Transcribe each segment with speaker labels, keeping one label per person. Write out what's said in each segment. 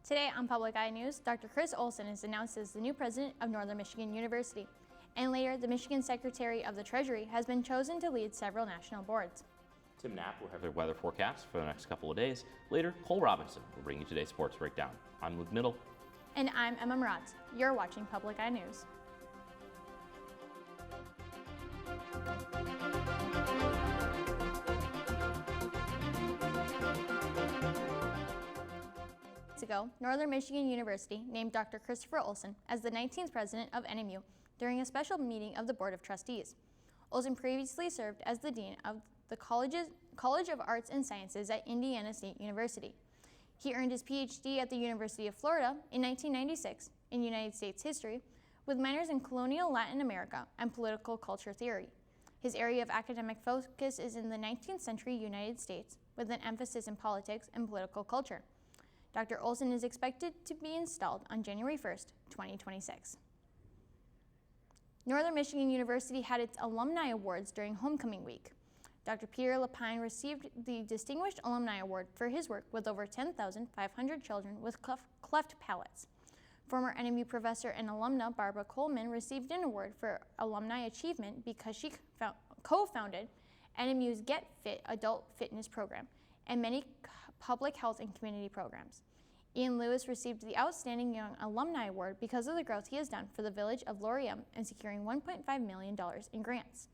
Speaker 1: Today on Public Eye News, Dr. Chris Olson is announced as the new president of Northern Michigan University. And later, the Michigan Secretary of the Treasury has been chosen to lead several national boards.
Speaker 2: Tim Knapp will have their weather forecast for the next couple of days. Later, Cole Robinson will bring you today's sports breakdown. I'm Luke Middle.
Speaker 1: And I'm Emma Maratz. You're watching Public Eye News. Ago, Northern Michigan University named Dr. Christopher Olson as the 19th president of NMU during a special meeting of the Board of Trustees. Olson previously served as the dean of the College of Arts and Sciences at Indiana State University. He earned his PhD at the University of Florida in 1996 in United States history with minors in colonial Latin America and political culture theory. His area of academic focus is in the 19th century United States with an emphasis in politics and political culture. Dr. Olson is expected to be installed on January 1st, 2026. Northern Michigan University had its Alumni Awards during homecoming week. Dr. Peter Lapine received the Distinguished Alumni Award for his work with over 10,500 children with cleft palates. Former NMU professor and alumna Barbara Coleman received an award for alumni achievement because she co-founded NMU's Get Fit adult fitness program and many public health and community programs. Ian Lewis received the Outstanding Young Alumni Award because of the growth he has done for the village of Laurium and securing $1.5 million in grants.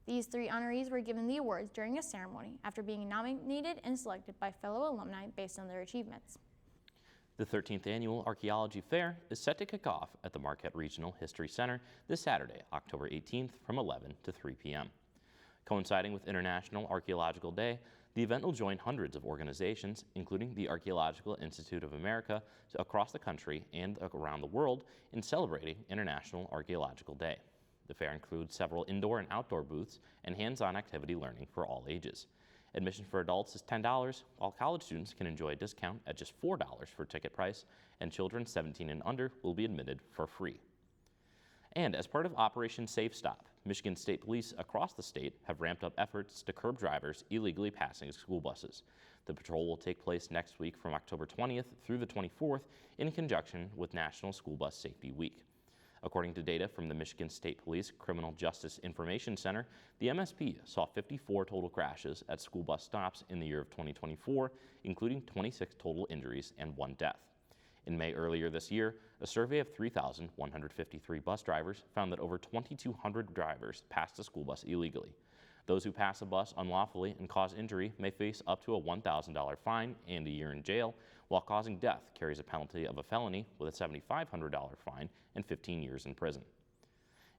Speaker 1: These three honorees were given the awards during a ceremony after being nominated and selected by fellow alumni based on their achievements.
Speaker 2: The 13th Annual Archaeology Fair is set to kick off at the Marquette Regional History Center this Saturday, October 18th from 11 to 3 p.m. Coinciding with International Archaeological Day, the event will join hundreds of organizations, including the Archaeological Institute of America, across the country and around the world in celebrating International Archaeological Day. The fair includes several indoor and outdoor booths and hands-on activity learning for all ages. Admission for adults is $10, while college students can enjoy a discount at just $4 for ticket price, and children 17 and under will be admitted for free. And as part of Operation Safe Stop, Michigan State Police across the state have ramped up efforts to curb drivers illegally passing school buses. The patrol will take place next week from October 20th through the 24th in conjunction with National School Bus Safety Week. According to data from the Michigan State Police Criminal Justice Information Center, the MSP saw 54 total crashes at school bus stops in the year of 2024, including 26 total injuries and 1 death. In May earlier this year, a survey of 3,153 bus drivers found that over 2,200 drivers passed a school bus illegally. Those who pass a bus unlawfully and cause injury may face up to a $1,000 fine and a year in jail, while causing death carries a penalty of a felony with a $7,500 fine and 15 years in prison.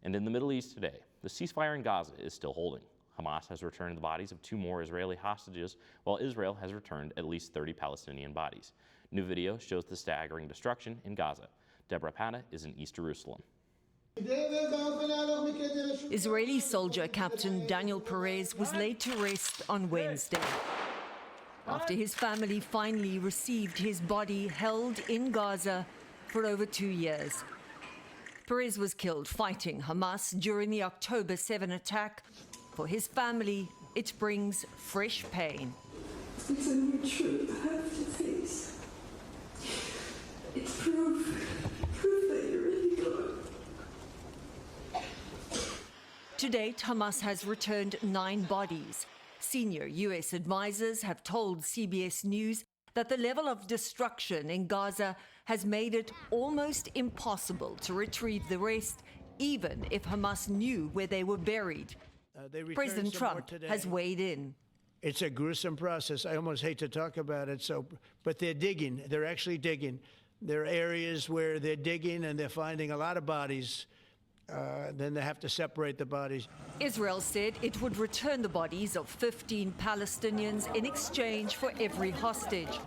Speaker 2: And in the Middle East today, the ceasefire in Gaza is still holding. Hamas has returned the bodies of 2 more Israeli hostages, while Israel has returned at least 30 Palestinian bodies. New video shows the staggering destruction in Gaza. Deborah Pata is in East Jerusalem.
Speaker 3: Israeli soldier Captain Daniel Perez was laid to rest on Wednesday after his family finally received his body held in Gaza for over 2 years. Perez was killed fighting Hamas during the October 7 attack. For his family, it brings fresh pain.
Speaker 4: It's a new truth I have to face. It's proof that you're really gone.
Speaker 3: To date, Hamas has returned 9 bodies. Senior U.S. advisors have told CBS News that the level of destruction in Gaza has made it almost impossible to retrieve the rest, even if Hamas knew where they were buried. President Trump has weighed in.
Speaker 5: It's a gruesome process. I almost hate to talk about it, but they're digging. They're actually digging. There are areas where they're digging and they're finding a lot of bodies. Then they have to separate the bodies.
Speaker 3: Israel said it would return the bodies of 15 Palestinians in exchange for every hostage.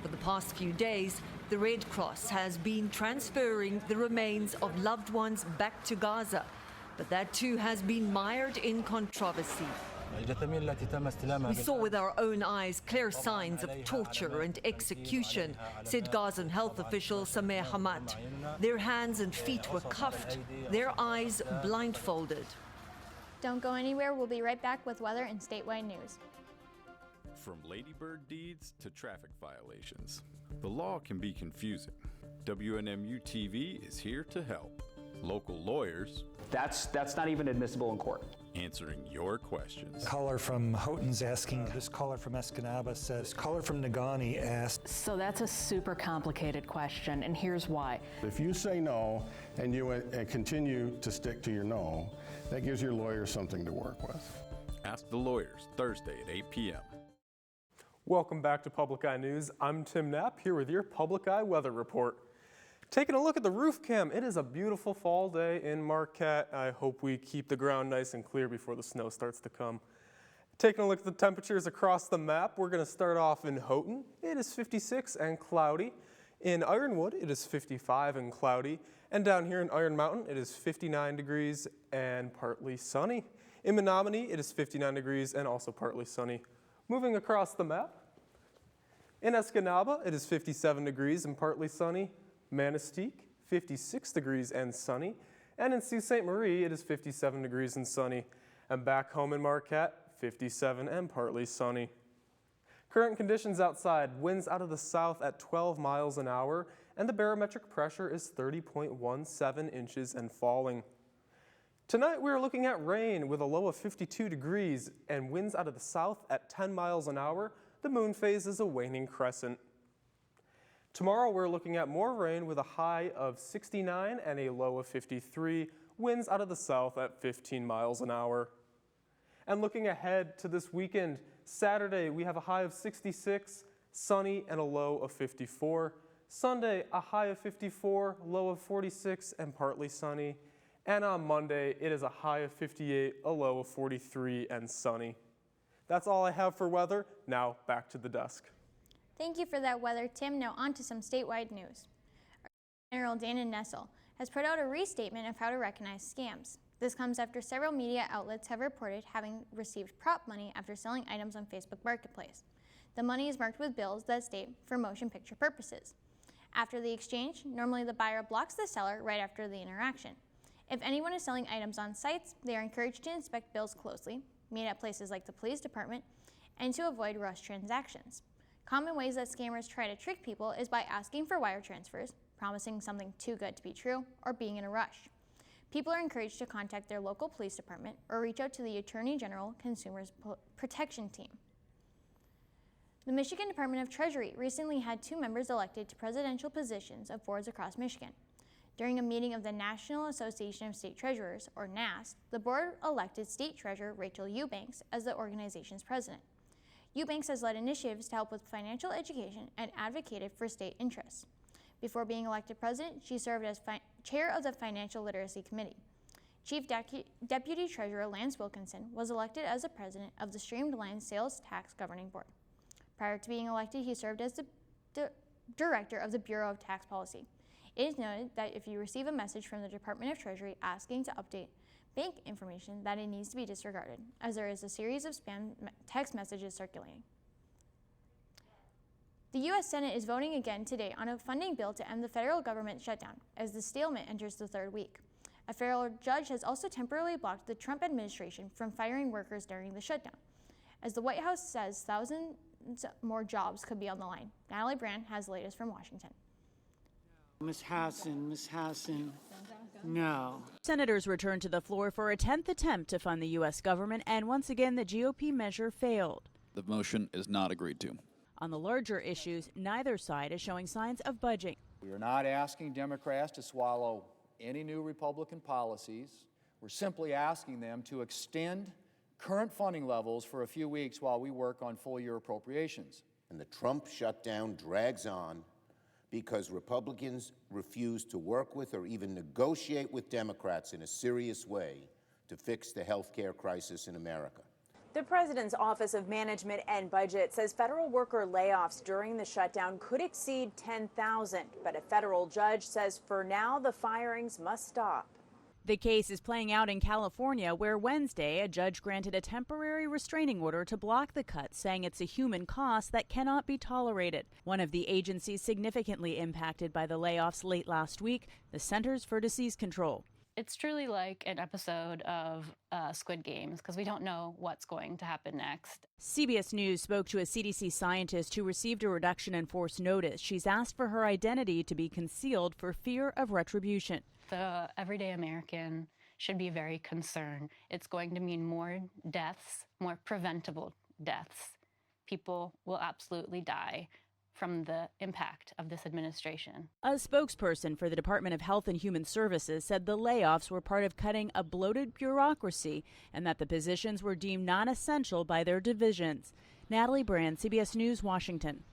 Speaker 3: For the past few days, the Red Cross has been transferring the remains of loved ones back to Gaza, but that too has been mired in controversy. We saw with our own eyes clear signs of torture and execution, said Gazan health official Sameh Hamad. Their hands and feet were cuffed, their eyes blindfolded.
Speaker 1: Don't go anywhere. We'll be right back with weather and statewide news.
Speaker 6: From ladybird deeds to traffic violations, the law can be confusing. WNMU TV is here to help. Local lawyers.
Speaker 7: That's not even admissible in court.
Speaker 6: Answering your questions.
Speaker 8: Caller from Houghton's asking, this caller from Escanaba says, caller from Nagani asked.
Speaker 9: So that's a super complicated question, and here's why.
Speaker 10: If you say no and you continue to stick to your no, that gives your lawyer something to work with.
Speaker 6: Ask the Lawyers, Thursday at 8 p.m.
Speaker 11: Welcome back to Public Eye News. I'm Tim Knapp here with your Public Eye Weather Report. Taking a look at the roof cam, it is a beautiful fall day in Marquette. I hope we keep the ground nice and clear before the snow starts to come. Taking a look at the temperatures across the map, we're going to start off in Houghton. It is 56 and cloudy. In Ironwood, it is 55 and cloudy. And down here in Iron Mountain, it is 59 degrees and partly sunny. In Menominee, it is 59 degrees and also partly sunny. Moving across the map, in Escanaba, it is 57 degrees and partly sunny. Manistee, 56 degrees and sunny. And in Sault Ste. Marie, it is 57 degrees and sunny. And back home in Marquette, 57 and partly sunny. Current conditions outside, winds out of the south at 12 miles an hour, and the barometric pressure is 30.17 inches and falling. Tonight we are looking at rain with a low of 52 degrees and winds out of the south at 10 miles an hour. The moon phase is a waning crescent. Tomorrow we're looking at more rain with a high of 69 and a low of 53, winds out of the south at 15 miles an hour. And looking ahead to this weekend, Saturday we have a high of 66, sunny and a low of 54. Sunday a high of 54, low of 46 and partly sunny. And on Monday it is a high of 58, a low of 43 and sunny. That's all I have for weather. Now back to the desk.
Speaker 1: Thank you for that weather, Tim. Now on to some statewide news. General Dana Nessel has put out a restatement of how to recognize scams. This comes after several media outlets have reported having received prop money after selling items on Facebook Marketplace. The money is marked with bills that state for motion picture purposes. After the exchange, normally the buyer blocks the seller right after the interaction. If anyone is selling items on sites, they are encouraged to inspect bills closely, meet at places like the police department, and to avoid rush transactions. Common ways that scammers try to trick people is by asking for wire transfers, promising something too good to be true, or being in a rush. People are encouraged to contact their local police department or reach out to the Attorney General Consumers Protection Team. The Michigan Department of Treasury recently had 2 members elected to presidential positions of boards across Michigan. During a meeting of the National Association of State Treasurers, or NAST, the board elected State Treasurer Rachel Eubanks as the organization's president. Eubanks has led initiatives to help with financial education and advocated for state interests. Before being elected president, she served as chair of the Financial Literacy Committee. Chief Deputy Treasurer Lance Wilkinson was elected as the president of the Streamlined Sales Tax Governing Board. Prior to being elected, he served as the director of the Bureau of Tax Policy. It is noted that if you receive a message from the Department of Treasury asking to update bank information, that it needs to be disregarded, as there is a series of spam text messages circulating. The U.S. Senate is voting again today on a funding bill to end the federal government shutdown as the stalemate enters the 3rd week. A federal judge has also temporarily blocked the Trump administration from firing workers during the shutdown. As the White House says thousands more jobs could be on the line. Natalie Brand has the latest from Washington.
Speaker 12: Ms. Hassan, no.
Speaker 13: Senators returned to the floor for a 10th attempt to fund the U.S. government, and once again the GOP measure failed.
Speaker 14: The motion is not agreed to.
Speaker 13: On the larger issues, neither side is showing signs of budging.
Speaker 15: We are not asking Democrats to swallow any new Republican policies. We're simply asking them to extend current funding levels for a few weeks while we work on full-year appropriations.
Speaker 16: And the Trump shutdown drags on because Republicans refuse to work with or even negotiate with Democrats in a serious way to fix the health care crisis in America.
Speaker 17: The president's Office of Management and Budget says federal worker layoffs during the shutdown could exceed 10,000, but a federal judge says for now the firings must stop.
Speaker 13: The case is playing out in California, where Wednesday a judge granted a temporary restraining order to block the cuts, saying it's a human cost that cannot be tolerated. One of the agencies significantly impacted by the layoffs late last week, the Centers for Disease Control.
Speaker 18: It's truly like an episode of Squid Games because we don't know what's going to happen next.
Speaker 13: CBS News spoke to a CDC scientist who received a reduction in force notice. She's asked for her identity to be concealed for fear of retribution.
Speaker 18: The everyday American should be very concerned. It's going to mean more deaths, more preventable deaths. People will absolutely die from the impact of this administration.
Speaker 13: A spokesperson for the Department of Health and Human Services said the layoffs were part of cutting a bloated bureaucracy and that the positions were deemed non-essential by their divisions. Natalie Brand, CBS News, Washington.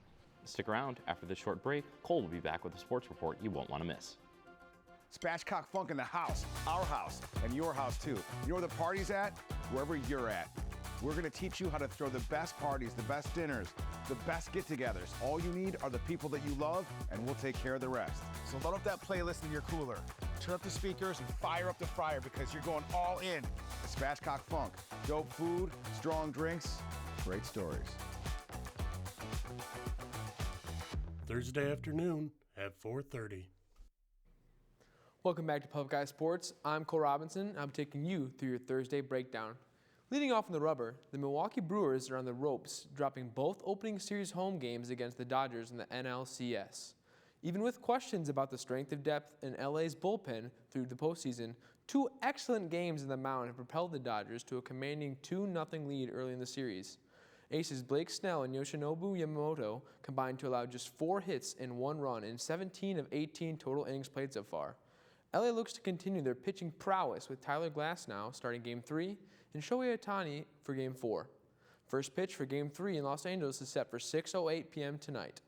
Speaker 2: Stick around. After this short break, Cole will be back with a sports report you won't want to miss.
Speaker 19: Spatchcock Funk in the house, our house, and your house too. You know where the party's at? Wherever you're at. We're going to teach you how to throw the best parties, the best dinners, the best get-togethers. All you need are the people that you love, and we'll take care of the rest. So load up that playlist in your cooler, turn up the speakers, and fire up the fryer because you're going all in. The Spatchcock Funk. Dope food, strong drinks, great stories.
Speaker 20: Thursday afternoon at 4:30.
Speaker 21: Welcome back to Public Eye Sports. I'm Cole Robinson. I'm taking you through your Thursday breakdown. Leading off in the rubber, the Milwaukee Brewers are on the ropes, dropping both opening series home games against the Dodgers in the NLCS. Even with questions about the strength of depth in LA's bullpen through the postseason, two excellent games in the mound have propelled the Dodgers to a commanding 2-0 lead early in the series. Aces Blake Snell and Yoshinobu Yamamoto combined to allow just 4 hits and 1 run in 17 of 18 total innings played so far. LA looks to continue their pitching prowess with Tyler Glasnow starting Game 3 and Shohei Ohtani for Game 4. First pitch for Game 3 in Los Angeles is set for 6:08 p.m. tonight.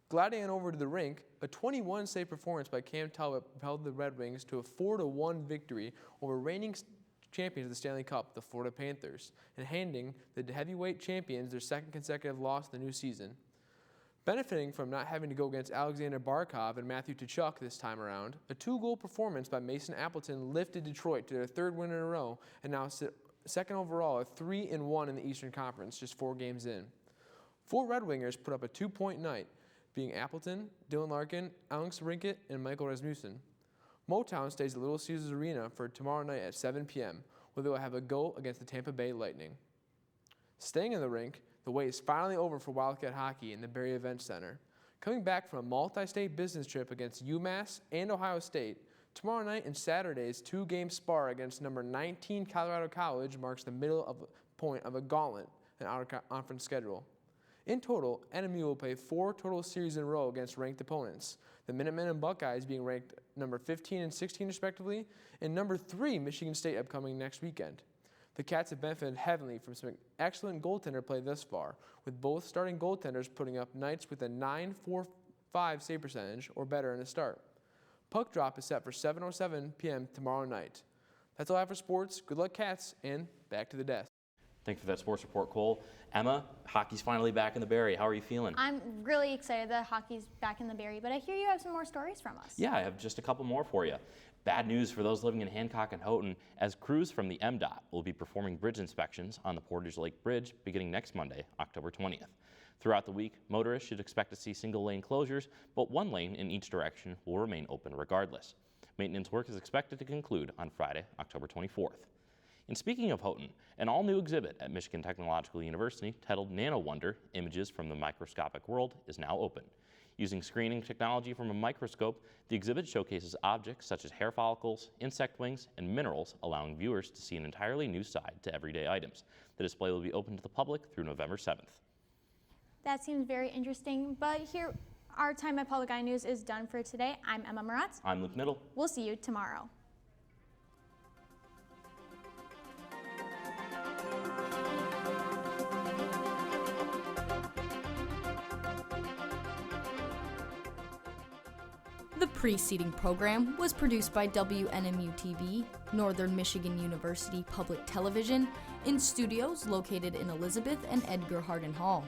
Speaker 21: Gliding on over to the rink, a 21-save performance by Cam Talbot propelled the Red Wings to a 4-1 victory over reigning champions of the Stanley Cup, the Florida Panthers, and handing the heavyweight champions their second consecutive loss in the new season. Benefiting from not having to go against Alexander Barkov and Matthew Tkachuk this time around, a 2-goal performance by Mason Appleton lifted Detroit to their 3rd win in a row and now sit second overall at 3-1 in the Eastern Conference, just 4 games in. 4 Red Wingers put up a 2-point night, being Appleton, Dylan Larkin, Alex Rinkett, and Michael Rasmussen. Motown stays at Little Caesars Arena for tomorrow night at 7 p.m., where they will have a go against the Tampa Bay Lightning. Staying in the rink, the wait is finally over for Wildcat Hockey in the Barrie Event Center. Coming back from a multi-state business trip against UMass and Ohio State, tomorrow night and Saturday's 2-game spar against number 19 Colorado College marks the middle of point of a gauntlet in our conference schedule. In total, NMU will play 4 total series in a row against ranked opponents, the Minutemen and Buckeyes being ranked number 15 and 16 respectively, and number 3 Michigan State upcoming next weekend. The Cats have benefited heavily from some excellent goaltender play thus far, with both starting goaltenders putting up nights with a .945 save percentage or better in a start. Puck drop is set for 7:07 p.m. tomorrow night. That's all I have for sports. Good luck, Cats, and back to the desk.
Speaker 2: Thanks for that sports report, Cole. Emma, hockey's finally back in the Barrie. How are you feeling?
Speaker 1: I'm really excited that hockey's back in the Barrie, but I hear you have some more stories from us.
Speaker 2: Yeah, I have just a couple more for you. Bad news for those living in Hancock and Houghton, as crews from the MDOT will be performing bridge inspections on the Portage Lake Bridge beginning next Monday, October 20th. Throughout the week, motorists should expect to see single-lane closures, but 1 lane in each direction will remain open regardless. Maintenance work is expected to conclude on Friday, October 24th. And speaking of Houghton, an all-new exhibit at Michigan Technological University titled Nano Wonder, Images from the Microscopic World is now open. Using screening technology from a microscope, the exhibit showcases objects such as hair follicles, insect wings, and minerals, allowing viewers to see an entirely new side to everyday items. The display will be open to the public through November 7th.
Speaker 1: That seems very interesting, but here, our time at Public Eye News is done for today. I'm Emma Maratz.
Speaker 2: I'm Luke Middle.
Speaker 1: We'll see you tomorrow.
Speaker 22: The preceding program was produced by WNMU-TV, Northern Michigan University Public Television, in studios located in Elizabeth and Edgar Hardin Hall.